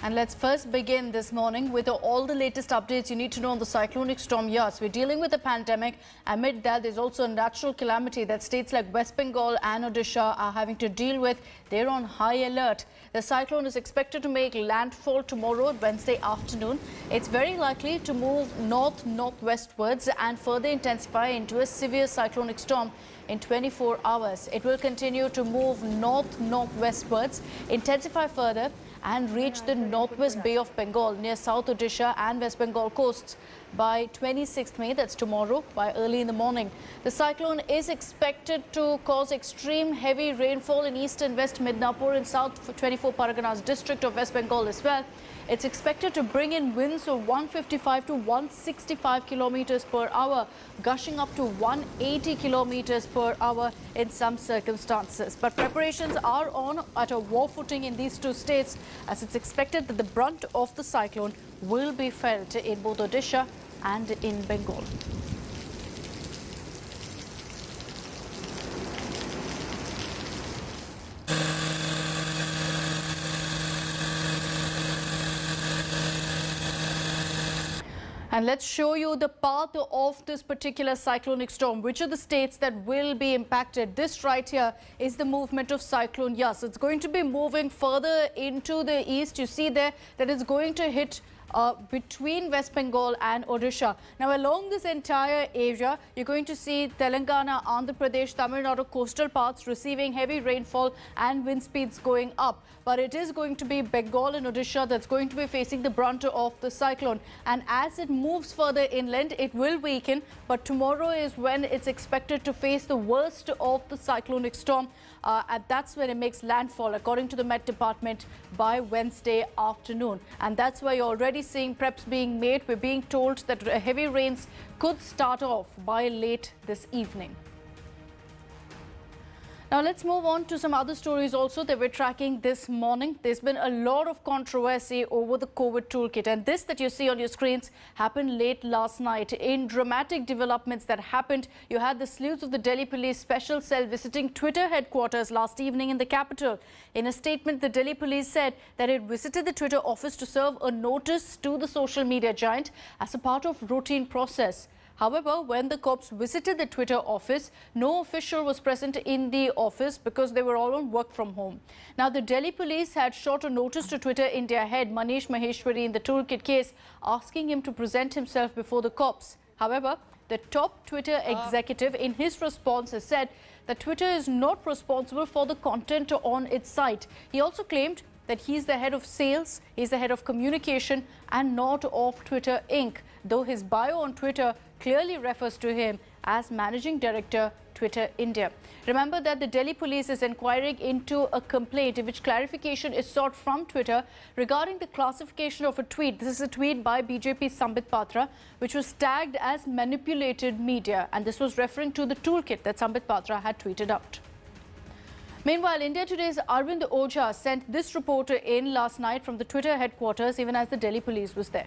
And let's first begin this morning with all the latest updates you need to know on the cyclonic storm Yas. We're dealing with a pandemic. Amid that, there's also a natural calamity that states like West Bengal and Odisha are having to deal with. They're on high alert. The cyclone is expected to make landfall tomorrow, Wednesday afternoon. It's very likely to move north-northwestwards and further intensify into a severe cyclonic storm in 24 hours. It will continue to move north-northwestwards, intensify further, and reach the northwest Bay of Bengal near South Odisha and West Bengal coasts by 26th May, that's tomorrow, by early in the morning. The cyclone is expected to cause extreme heavy rainfall in east and west Midnapur in South 24 Parganas district of West Bengal as well. It's expected to bring in winds of 155 to 165 kilometers per hour, gushing up to 180 kilometers per hour in some circumstances. But preparations are on at a war footing in these two states, as it's expected that the brunt of the cyclone will be felt in both Odisha and in Bengal. And let's show you the path of this particular cyclonic storm. Which are the states that will be impacted? This right here is the movement of cyclone Yas. It's going to be moving further into the east. You see there that it's going to hit between West Bengal and Odisha. Now, along this entire area, you're going to see Telangana, Andhra Pradesh, Tamil Nadu coastal paths receiving heavy rainfall and wind speeds going up. But it is going to be Bengal and Odisha that's going to be facing the brunt of the cyclone. And as it moves further inland, it will weaken. But tomorrow is when it's expected to face the worst of the cyclonic storm. And that's when it makes landfall, according to the Met Department, by Wednesday afternoon. And that's why you're already seeing preps being made. We're being told that heavy rains could start off by late this evening. Now, let's move on to some other stories also that we're tracking this morning. There's been a lot of controversy over the COVID toolkit, and this that you see on your screens happened late last night. In dramatic developments that happened, you had the sleuths of the Delhi Police Special Cell visiting Twitter headquarters last evening in the capital. In a statement, the Delhi Police said that it visited the Twitter office to serve a notice to the social media giant as a part of routine process. However, when the cops visited the Twitter office, no official was present in the office because they were all on work from home. Now, the Delhi police had shot a notice to Twitter India head Manish Maheshwari in the toolkit case, asking him to present himself before the cops. However, the top Twitter executive in his response has said that Twitter is not responsible for the content on its site. He also claimed that he's the head of sales, he's the head of communication and not of Twitter Inc., though his bio on Twitter clearly refers to him as Managing Director, Twitter India. Remember that the Delhi police is inquiring into a complaint in which clarification is sought from Twitter regarding the classification of a tweet. This is a tweet by BJP Sambit Patra, which was tagged as manipulated media, and this was referring to the toolkit that Sambit Patra had tweeted out. Meanwhile, India Today's Arvind Ojha sent this reporter in last night from the Twitter headquarters, even as the Delhi police was there.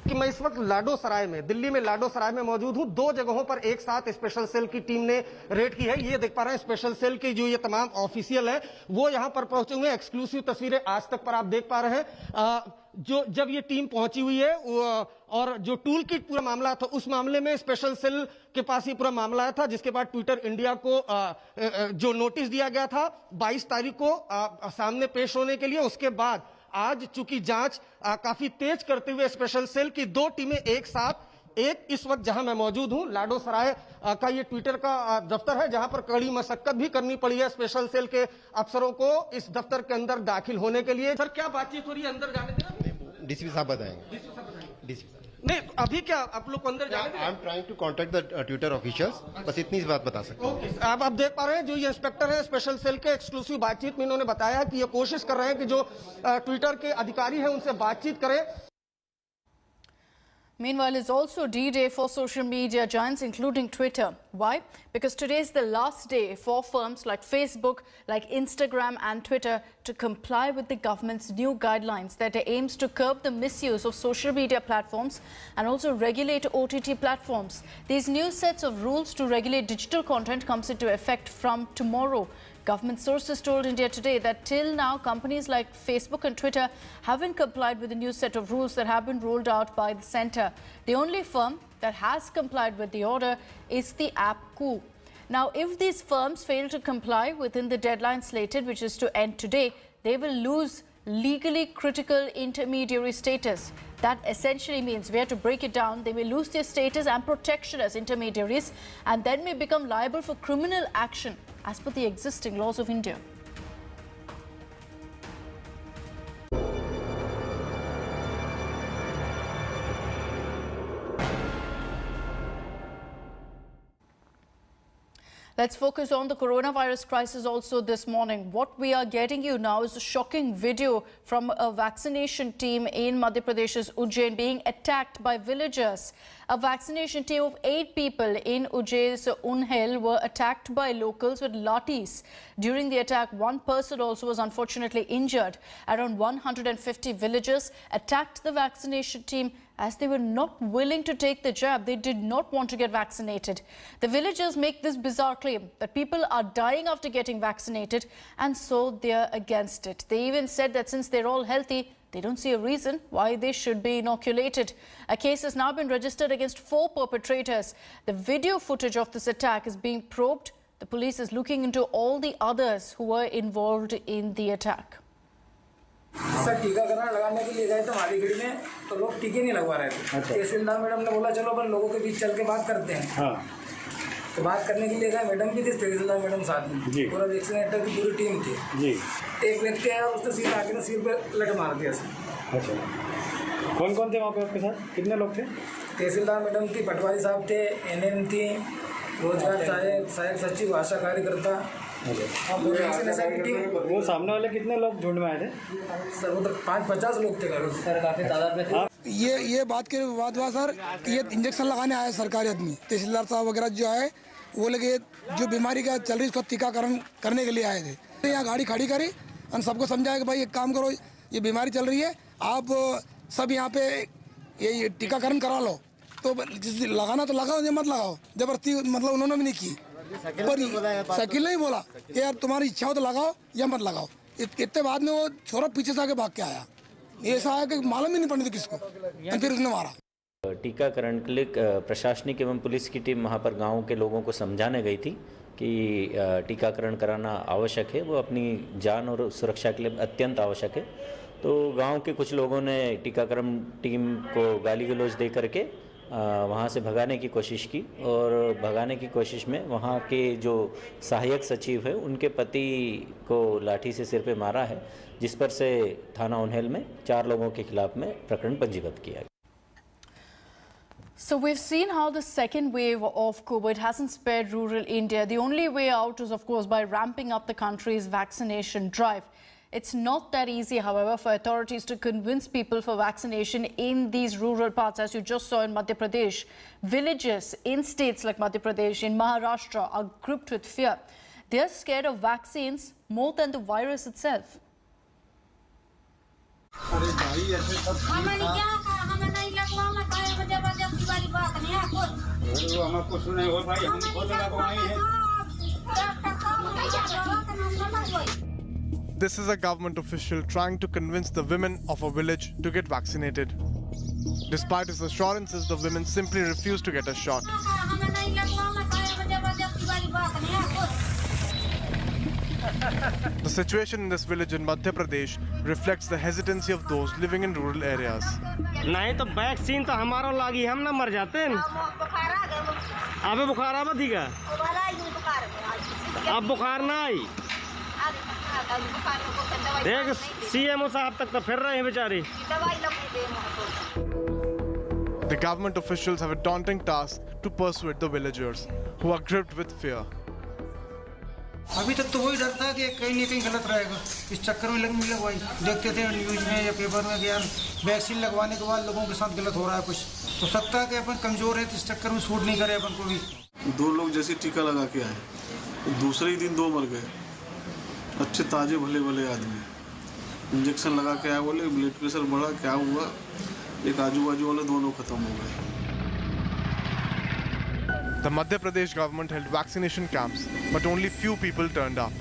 कि मैं इस वक्त लाडोसराय में, दिल्ली में लाडोसराय में मौजूद हूं। दो जगहों पर एक साथ स्पेशल सेल की टीम ने रेड की है। ये देख पा रहे हैं स्पेशल सेल के जो ये तमाम ऑफिशियल हैं वो यहां पर पहुंचे हुए हैं। एक्सक्लूसिव तस्वीरें आज तक पर आप देख पा रहे हैं। जो जब ये टीम पहुंची हुई है और जो टूल किट पूरा मामला था, उस मामले में स्पेशल सेल के पास ये पूरा मामला आया था, जिसके बाद ट्विटर इंडिया को जो नोटिस दिया गया था 22 तारीख को सामने पेश होने के लिए। उसके बाद आज चूंकि जांच काफी तेज करते हुए स्पेशल सेल की दो टीमें एक साथ, एक इस वक्त जहां मैं मौजूद हूं लाडोसराय का ये ट्विटर का दफ्तर है, जहां पर कड़ी मशक्कत भी करनी पड़ी है स्पेशल सेल के अफसरों को इस दफ्तर के अंदर दाखिल होने के लिए। सर, क्या बातचीत हो रही है? अंदर जाने देना। डीसीपी साहब बताएंगे। डीसीपी नहीं, अभी क्या आप लोग अंदर जाने? I am trying to contact the Twitter officials, बस इतनी बात बता सकते हैं। ओके, अब आप देख पा रहे हैं जो ये इंस्पेक्टर है स्पेशल सेल के, एक्सक्लूसिव बातचीत में इन्होंने बताया कि ये कोशिश कर रहे हैं कि जो ट्विटर के अधिकारी हैं उनसे बातचीत करें। Meanwhile, it's also D-Day for social media giants, including Twitter. Why? Because today is the last day for firms like Facebook, like Instagram and Twitter to comply with the government's new guidelines that aims to curb the misuse of social media platforms and also regulate OTT platforms. These new sets of rules to regulate digital content comes into effect from tomorrow. Government sources told India Today that till now, companies like Facebook and Twitter haven't complied with the new set of rules that have been rolled out by the centre. The only firm that has complied with the order is the app Koo. Now, if these firms fail to comply within the deadline slated, which is to end today, they will lose legally critical intermediary status. That essentially means, we have to break it down, they may lose their status and protection as intermediaries and then may become liable for criminal action as per the existing laws of India. Let's focus on the coronavirus crisis also this morning. What we are getting you now is a shocking video from a vaccination team in Madhya Pradesh's Ujjain being attacked by villagers. A vaccination team of 8 people in Ujjain's Unhel were attacked by locals with lathis. During the attack, one person also was unfortunately injured. Around 150 villagers attacked the vaccination team as they were not willing to take the jab. They did not want to get vaccinated. The villagers make this bizarre claim that people are dying after getting vaccinated and so they're against it. They even said that since they're all healthy, they don't see a reason why they should be inoculated. A case has now been registered against 4 perpetrators. The video footage of this attack is being probed. The police is looking into all the others who were involved in the attack. Sir टीकाकरण लगाने के लिए गए थे मालीगढ़ में तो लोग टीके नहीं लगवा रहे थे। तहसीलदार मैडम ने बोला चलो अपन लोगों के बीच चल के बात करते हैं। तो बात करने के लिए गए, मैडम भी थी, तहसीलदार मैडम साथ में, पूरा वैक्सीनेटर की पूरी टीम थी। एक व्यक्ति आया, उसने सीधा आके सिर पे लट मार दिया। अच्छा, कौन कौन थे वहाँ पे आपके साथ? कितने लोग थे? तहसीलदार मैडम थी, पटवारी साहब थे, एनएम थी, रोजगार सहायक सचिव, आशा कार्यकर्ता, वैक्सीनेशन की टीम। वो सामने वाले कितने लोग झुंड में आए थे? सर उधर 5-50 लोग थे। सर काफ़ी तादाद में थे। ये बात के बाद हुआ सर कि ये इंजेक्शन लगाने आए सरकारी आदमी, तहसीलदार साहब वगैरह जो है वो लगे जो बीमारी का चल रही उसका टीकाकरण करने के लिए आए थे। यहाँ गाड़ी खड़ी करी और सबको समझाया कि भाई एक काम करो, ये बीमारी चल रही है, आप सब यहाँ पे ये टीकाकरण करा लो। तो लगाना तो लगाओ, ये मत लगाओ, जबरदस्ती मतलब उन्होंने भी नहीं की। पर शकील नहीं बोला कि यार तुम्हारी इच्छा हो तो लगाओ या मत लगाओ। इतने बाद में वो छोरा पीछे से आके भाग के आया। ऐसा आया कि मालूम ही नहीं पड़ने किसको, फिर उसने मारा। टीकाकरण के लिए प्रशासनिक एवं पुलिस की टीम वहाँ पर गाँव के लोगों को समझाने गई थी कि टीकाकरण कराना आवश्यक है, वो अपनी जान और सुरक्षा के लिए अत्यंत आवश्यक है। तो गांव के कुछ लोगों ने टीकाकरण टीम को गाली गलौज दे करके वहाँ से भगाने की कोशिश की और भगाने की कोशिश में वहाँ के जो सहायक सचिव है उनके पति को लाठी से सिर पे मारा है, जिस पर से थाना उन्हेल में 4 लोगों के खिलाफ में प्रकरण पंजीबद्ध किया गया। So we've seen how the second wave of COVID hasn't spared rural India. The only way out is, of course, by ramping up the country's vaccination drive. It's not that easy, however, for authorities to convince people for vaccination in these rural parts, as you just saw in Madhya Pradesh. Villages in states like Madhya Pradesh, in Maharashtra, are gripped with fear. They're scared of vaccines more than the virus itself. This is a government official trying to convince the women of a village to get vaccinated. Despite his assurances, the women simply refuse to get a shot. The situation in this village in Madhya Pradesh reflects the hesitancy of those living in rural areas. नहीं तो vaccine तो हमारा लागी, हम ना मर जाते हैं। अबे बुखार आवा दिगा, अब बुखार ना आई। देख सीएमओ साहब तक तो फिर रहे हैं बेचारे। The government officials have a daunting task to persuade the villagers, who are gripped with fear. अभी तक तो वही डर था कि कहीं नहीं कहीं गलत रहेगा, इस चक्कर में नहीं लगवाई। देखते थे न्यूज़ में या पेपर में कि यार वैक्सीन लगवाने के बाद लोगों के साथ गलत हो रहा है कुछ, तो सकता है कि अपन कमज़ोर है तो इस चक्कर में सूट नहीं करे अपन को भी। 2 लोग जैसे टीका लगा के आए, दूसरे ही दिन 2 मर गए, अच्छे ताजे भले भले आदमी। इंजेक्शन लगा के आए, बोले ब्लड प्रेशर बढ़ा, क्या हुआ, एक आजू बाजू वाले दोनों खत्म हो गए। The Madhya Pradesh government held vaccination camps, but only few people turned up.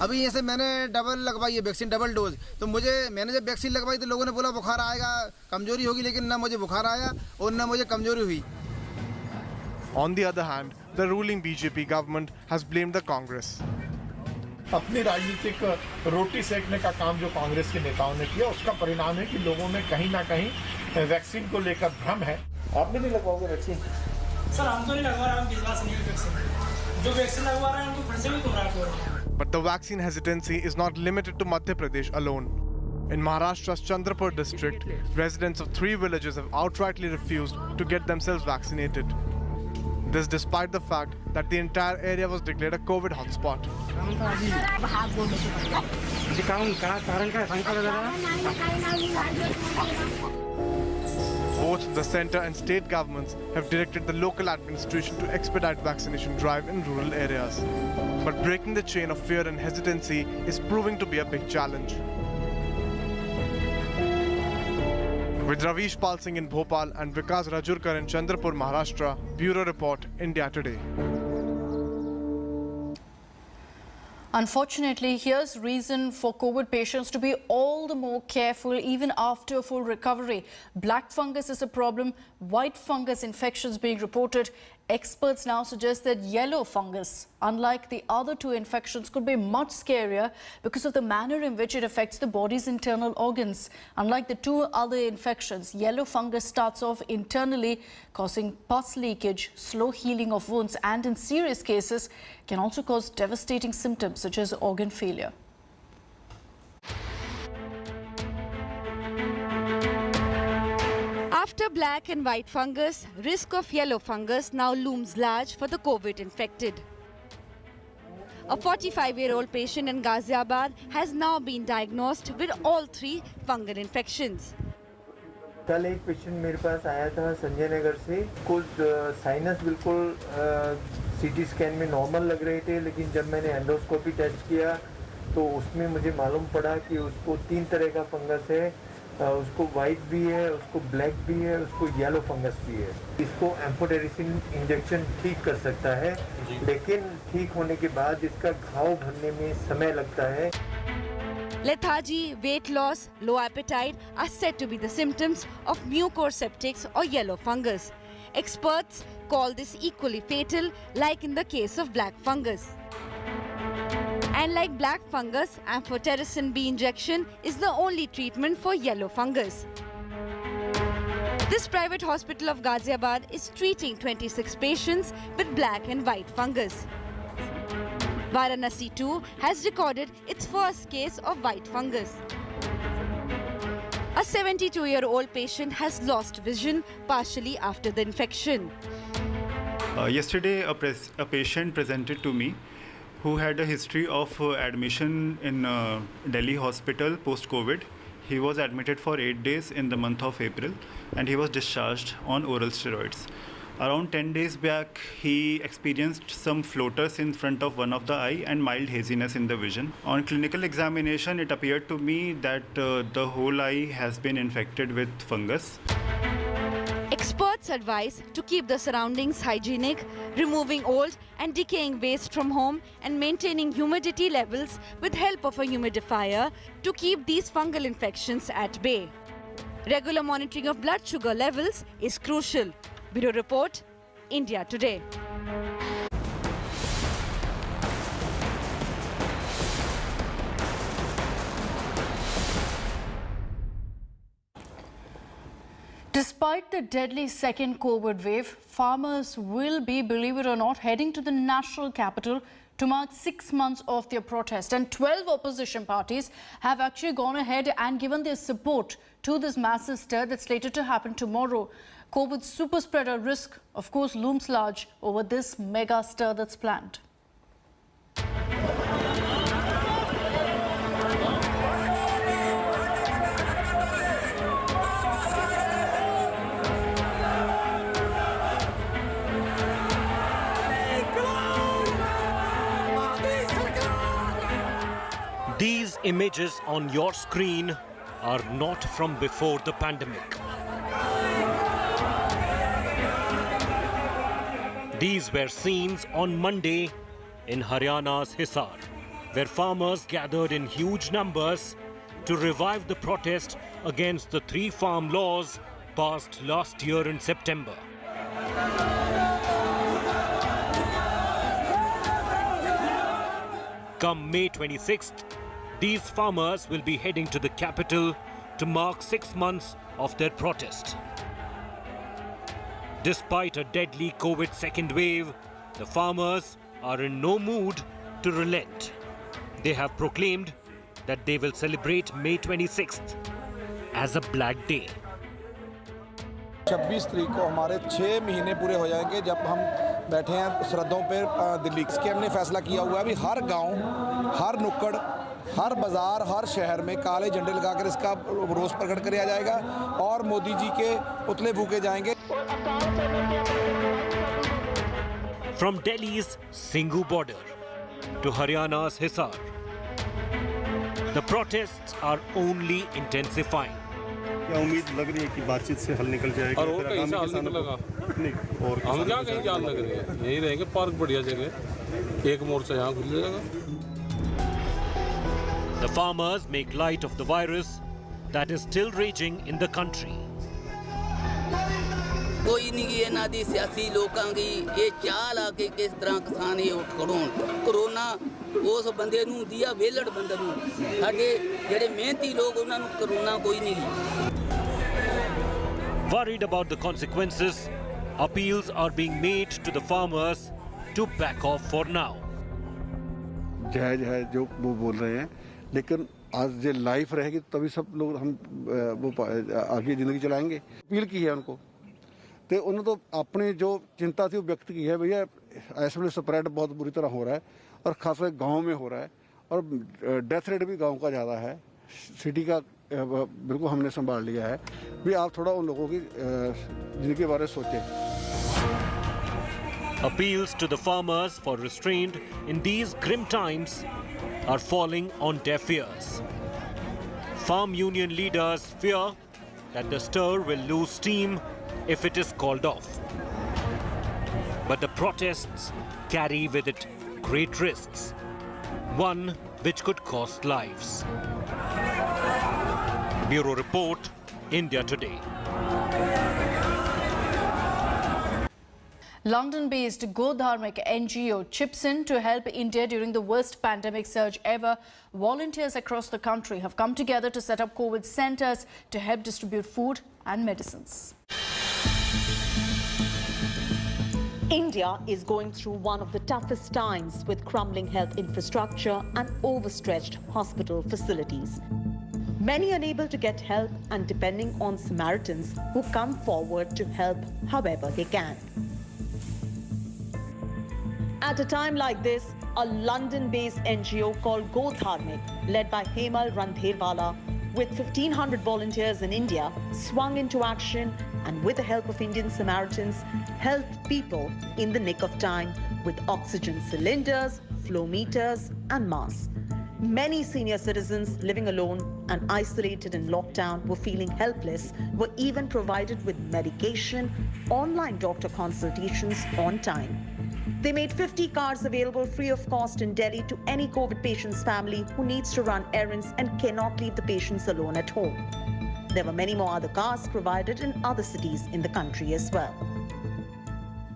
अभी जैसे मैंने डबल लगवाई है वैक्सीन, डबल डोज, तो मैंने जब वैक्सीन लगवाई तो लोगों ने बोला बुखार आएगा, कमजोरी होगी, लेकिन ना मुझे बुखार आया और ना मुझे कमजोरी हुई। On the other hand, the ruling BJP government has blamed the Congress. अपनी राजनीतिक रोटी सेकने का काम जो कांग्रेस के नेताओं ने किया, उसका परिणाम है कि लोगों में कहीं ना कहीं वैक्सीन को लेकर भ्रम है। आप भी नहीं लगवाओगे वैक्सीन? सर हम तो नहीं लगवा रहे, हम विश्वास नहीं है वैक्सीन। जो वैक्सीन लगवा रहे हैं उनको फिर से भी गुमराह कर रहे हैं। But the vaccine hesitancy is not limited to Madhya Pradesh alone. In Maharashtra's Chandrapur district, residents of 3 villages have outrightly refused to get themselves vaccinated. This despite the fact that the entire area was declared a COVID hotspot. Both the centre and state governments have directed the local administration to expedite vaccination drive in rural areas. But breaking the chain of fear and hesitancy is proving to be a big challenge. With Ravish Pal Singh in Bhopal and Vikas Rajurkar in Chandrapur, Maharashtra, Bureau Report, India Today. Unfortunately, here's reason for COVID patients to be all the more careful even after full recovery. Black fungus is a problem, white fungus infections being reported. Experts now suggest that yellow fungus, unlike the other 2 infections, could be much scarier because of the manner in which it affects the body's internal organs. Unlike the 2 other infections, yellow fungus starts off internally, causing pus leakage, slow healing of wounds, and in serious cases can also cause devastating symptoms such as organ failure. After black and white fungus, risk of yellow fungus now looms large for the COVID infected. A 45-year-old patient in Ghaziabad has now been diagnosed with all 3 fungal infections. कल एक patient मेरे पास आया था संजय नगर से, कुछ sinus बिल्कुल CT scan में normal लग रहे थे, लेकिन जब मैंने एंडोस्कोपी टेस्ट किया तो उसमें मुझे मालूम पड़ा कि उसको 3 तरह का फंगस है। उसको वाइट भी है, उसको ब्लैक भी है, उसको येलो फंगस भी है। इसको एम्फोटेरिसिन इंजेक्शन ठीक कर सकता है, लेकिन ठीक होने के बाद इसका घाव भरने में समय लगता है। Lethargy, weight loss, low appetite are said to be the symptoms of mucoseptics or yellow fungus. Experts call this equally fatal, like in the case of black fungus. And like black fungus, amphotericin B injection is the only treatment for yellow fungus. This private hospital of Ghaziabad is treating 26 patients with black and white fungus. Varanasi too has recorded its first case of white fungus. A 72-year-old patient has lost vision partially after the infection. Yesterday, a patient presented to me who had a history of admission in Delhi hospital post-COVID. He was admitted for 8 days in the month of April and he was discharged on oral steroids. Around 10 days back, he experienced some floaters in front of one of the eye and mild haziness in the vision. On clinical examination, it appeared to me that the whole eye has been infected with fungus. Experts advise to keep the surroundings hygienic, removing old and decaying waste from home and maintaining humidity levels with help of a humidifier to keep these fungal infections at bay. Regular monitoring of blood sugar levels is crucial. Bureau Report, India Today. Despite the deadly second COVID wave, farmers will be, believe it or not, heading to the national capital to mark 6 months of their protest. And 12 opposition parties have actually gone ahead and given their support to this massive stir that's slated to happen tomorrow. COVID super spreader risk, of course, looms large over this mega stir that's planned. These images on your screen are not from before the pandemic. These were scenes on Monday in Haryana's Hisar, where farmers gathered in huge numbers to revive the protest against the 3 farm laws passed last year in September. Come May 26th, these farmers will be heading to the capital to mark 6 months of their protest. Despite a deadly COVID second wave, the farmers are in no mood to relent. They have proclaimed that they will celebrate May 26th as a black day. 26 तारीख को हमारे 6 महीने पूरे हो जाएंगे जब हम बैठे हैं सरहदों पर दिल्ली के। हमने फैसला किया हुआ है भी हर गांव, हर नुक्कड़, हर बाजार, हर शहर में काले झंडे लगाकर इसका रोष प्रकट किया जाएगा और मोदी जी के पुतले फूके जाएंगे। From Delhi's Singhu border to Haryana's Hisar, the protests are only intensifying. क्या उम्मीद लग रही है कि बातचीत से हल निकल जाएगा? और कहीं से हल निकलेगा? और हम क्या कहीं जान लग रही है, यही रहेंगे पार्क बढ़िया जगह, एक मोर्चा यहाँ खुल जाएगा। The farmers make light of the virus that is still raging in the country. कोई नहीं ये ना दी सियासी लोगों की ये चाल आके किस तरह किसान ये उठ खड़ोन कोरोना उस बंदे नूं दिया वेलड़ बंदे नूं साडे जेड़े मेहनती लोग उन्हां नूं कोरोना कोई नहीं दी। Worried about the consequences, appeals are being made to the farmers to back off for now. जायज है जो वो बोल रहे हैं, लेकिन आज जो लाइफ रहेगी तभी सब लोग हम वो आगे ज़िंदगी चलाएंगे। अपील की है उनको, तो उन्होंने तो अपनी जो चिंता थी वो व्यक्त की है। भैया ऐसे में स्प्रेड बहुत बुरी तरह हो रहा है और खासकर गांव में हो रहा है और डेथ रेट भी गांव का ज़्यादा है, सिटी का बिल्कुल हमने संभाल लिया है। भी आप थोड़ा उन लोगों की जिंदगी के बारे में सोचें। Appeals to the farmers for restraint in these grim times are falling on deaf ears. Farm union leaders fear that the stir will lose steam if it is called off. But the protests carry with it great risks, one which could cost lives. Bureau Report, India Today. London-based Go Dharmak NGO chips in to help India during the worst pandemic surge ever. Volunteers across the country have come together to set up COVID centres to help distribute food and medicines. India is going through one of the toughest times with crumbling health infrastructure and overstretched hospital facilities. Many unable to get help and depending on Samaritans who come forward to help however they can. At a time like this, a London-based NGO called Go Dharmak, led by Hemal Randherwala, with 1,500 volunteers in India, swung into action and with the help of Indian Samaritans, helped people in the nick of time with oxygen cylinders, flow meters and masks. Many senior citizens living alone and isolated in lockdown were feeling helpless, were even provided with medication, online doctor consultations on time. They made 50 cars available free of cost in Delhi to any COVID patient's family who needs to run errands and cannot leave the patients alone at home. There were many more other cars provided in other cities in the country as well.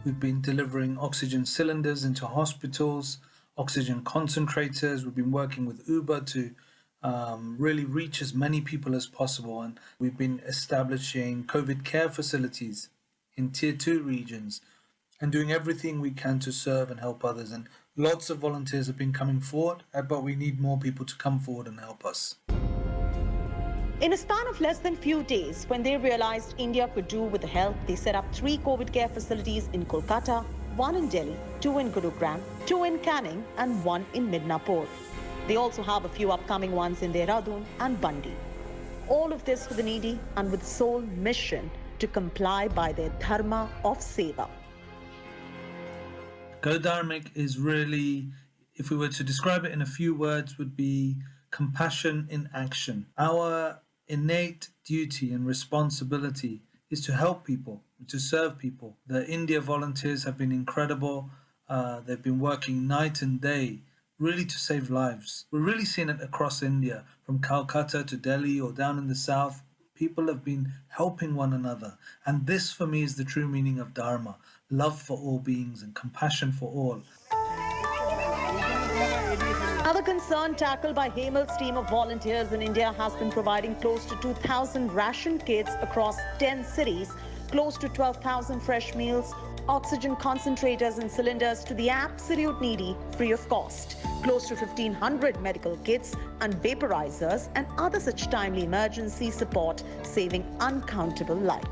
We've been delivering oxygen cylinders into hospitals, oxygen concentrators. We've been working with Uber to really reach as many people as possible. And we've been establishing COVID care facilities in Tier 2 regions and doing everything we can to serve and help others. And lots of volunteers have been coming forward, but we need more people to come forward and help us. In a span of less than few days, when they realized India could do with the help, they set up 3 COVID care facilities in Kolkata, 1 in Delhi, 2 in Gurugram, 2 in Canning and 1 in Midnapur. They also have a few upcoming ones in Dehradun and Bandi. All of this for the needy and with sole mission to comply by their dharma of seva. Go Dharmak is really, if we were to describe it in a few words, would be compassion in action. Our innate duty and responsibility is to help people, to serve people. The India volunteers have been incredible. They've been working night and day, really to save lives. We're really seeing it across India, from Calcutta to Delhi or down in the south. People have been helping one another. And this, for me, is the true meaning of Dharma, love for all beings and compassion for all. Another concern tackled by Hemal's team of volunteers in India has been providing close to 2,000 ration kits across 10 cities, close to 12,000 fresh meals, oxygen concentrators and cylinders to the absolute needy free of cost, close to 1,500 medical kits and vaporizers and other such timely emergency support, saving uncountable lives.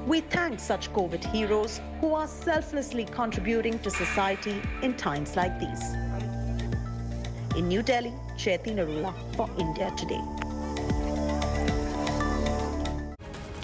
We thank such COVID heroes who are selflessly contributing to society in times like these. In New Delhi, Chaiti Narula for India Today.